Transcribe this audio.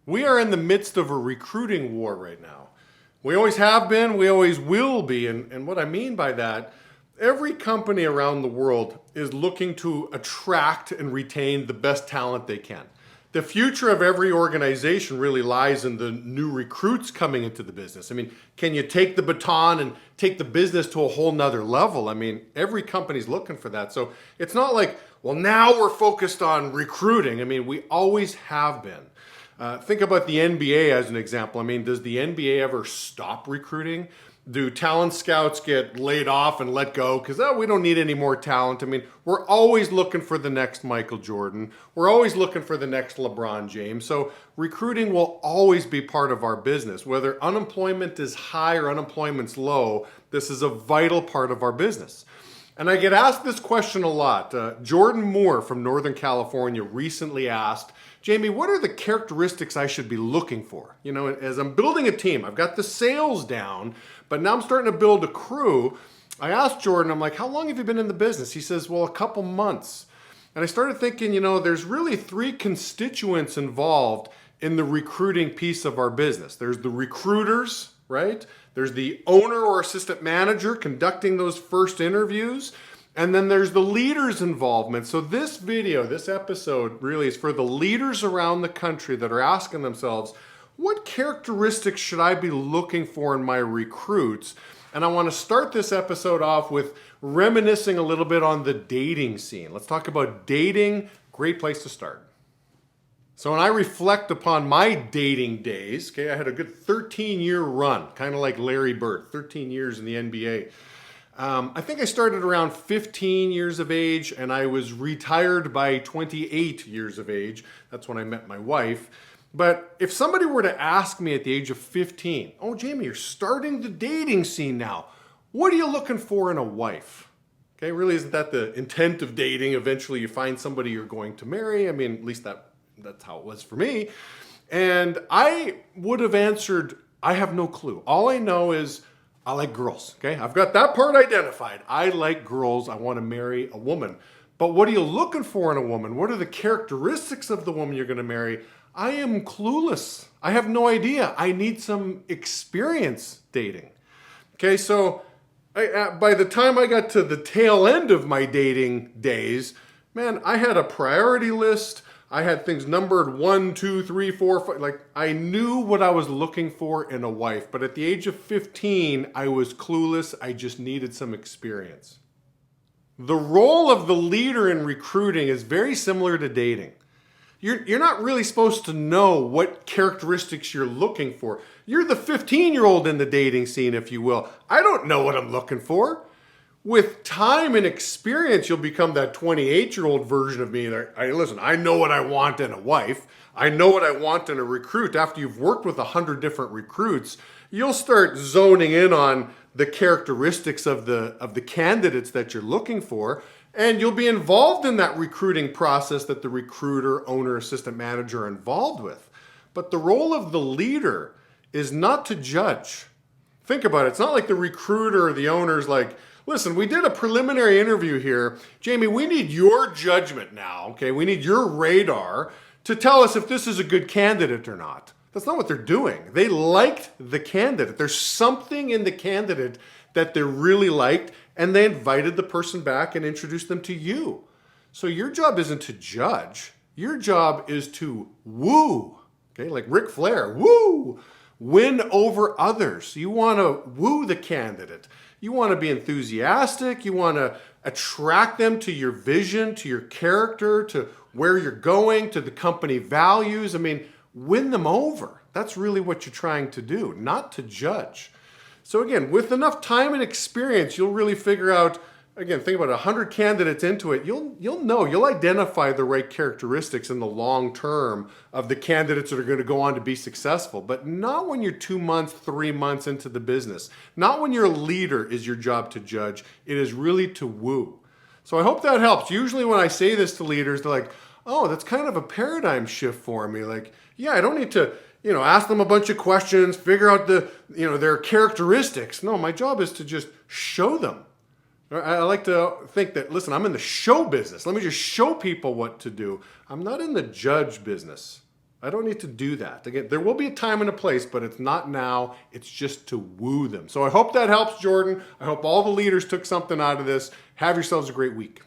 We are in the midst of a recruiting war right now. We always have been, we always will be. And what I mean by that, every company around the world is looking to attract and retain the best talent they can. The future of every organization really lies in the new recruits coming into the business. I mean, can you take the baton and take the business to a whole nother level? I mean, every company's looking for that. So it's not like, well, now we're focused on recruiting. I mean, we always have been. Think about the NBA as an example. I mean, does the NBA ever stop recruiting? Do talent scouts get laid off and let go because we don't need any more talent? I mean, we're always looking for the next Michael Jordan. We're always looking for the next LeBron James. So recruiting will always be part of our business. Whether unemployment is high or unemployment's low, this is a vital part of our business. And I get asked this question a lot. Jordan Moore from Northern California recently asked, Jamie, what are the characteristics I should be looking for? You know, as I'm building a team, I've got the sales down, but now I'm starting to build a crew. I asked Jordan, I'm like, how long have you been in the business? He says, well, a couple months. And I started thinking, you know, there's really three constituents involved in the recruiting piece of our business. There's the recruiters, right? There's the owner or assistant manager conducting those first interviews. And then there's the leaders' involvement. So this video, this episode really is for the leaders around the country that are asking themselves, what characteristics should I be looking for in my recruits? And I want to start this episode off with reminiscing a little bit on the dating scene. Let's talk about dating. Great place to start. So when I reflect upon my dating days, okay, I had a good 13-year run, kind of like Larry Bird, 13 years in the NBA. I think I started around 15 years of age and I was retired by 28 years of age. That's when I met my wife. But if somebody were to ask me at the age of 15, oh, Jamie, you're starting the dating scene now. What are you looking for in a wife? Okay, really, isn't that the intent of dating? Eventually you find somebody you're going to marry. I mean, at least that's how it was for me. And I would have answered, I have no clue. All I know is I like girls, okay? I've got that part identified. I like girls. I want to marry a woman. But what are you looking for in a woman? What are the characteristics of the woman you're going to marry? I am clueless. I have no idea. I need some experience dating. Okay, so by the time I got to the tail end of my dating days, man, I had a priority list. I had things numbered 1, 2, 3, 4, 5. Like I knew what I was looking for in a wife. But at the age of 15, I was clueless. I just needed some experience. The role of the leader in recruiting is very similar to dating. You're not really supposed to know what characteristics you're looking for. You're the 15-year-old in the dating scene, if you will. I don't know what I'm looking for. With time and experience, you'll become that 28-year-old version of me. Listen, I know what I want in a wife. I know what I want in a recruit. After you've worked with 100 different recruits, you'll start zoning in on the characteristics of the candidates that you're looking for, and you'll be involved in that recruiting process that the recruiter, owner, assistant manager are involved with. But the role of the leader is not to judge. Think about it. It's not like the recruiter or the owner's like, listen, we did a preliminary interview here. Jamie, we need your judgment now, okay? We need your radar to tell us if this is a good candidate or not. That's not what they're doing. They liked the candidate. There's something in the candidate that they really liked, and they invited the person back and introduced them to you. So your job isn't to judge. Your job is to woo, okay? Like Ric Flair, woo! Win over others. You want to woo the candidate. You want to be enthusiastic. You want to attract them to your vision, to your character, to where you're going, to the company values. I mean, win them over. That's really what you're trying to do, not to judge. So again, with enough time and experience, you'll really figure out, again, think about 100 candidates into it, you'll identify the right characteristics in the long term of the candidates that are going to go on to be successful, but not when you're 2 months, 3 months into the business. Not when you're a leader is your job to judge. It is really to woo. So I hope that helps. Usually when I say this to leaders, they're like, oh, that's kind of a paradigm shift for me. Like, yeah, I don't need to ask them a bunch of questions, figure out their characteristics. No, my job is to just show them. I like to think that, listen, I'm in the show business. Let me just show people what to do. I'm not in the judge business. I don't need to do that. Again, there will be a time and a place, but it's not now. It's just to woo them. So I hope that helps, Jordan. I hope all the leaders took something out of this. Have yourselves a great week.